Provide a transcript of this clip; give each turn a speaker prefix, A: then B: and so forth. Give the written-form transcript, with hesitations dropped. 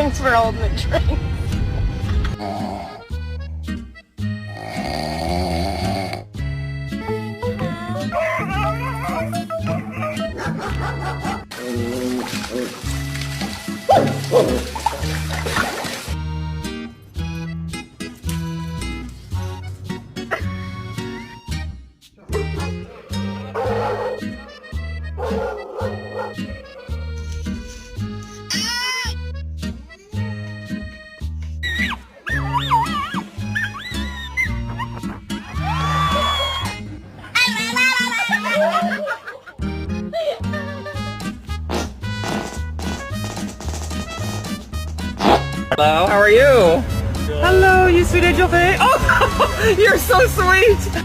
A: Thanks for holding the drink.
B: Hello, how are you? Hello, you sweet angel thing. Oh, you're so sweet.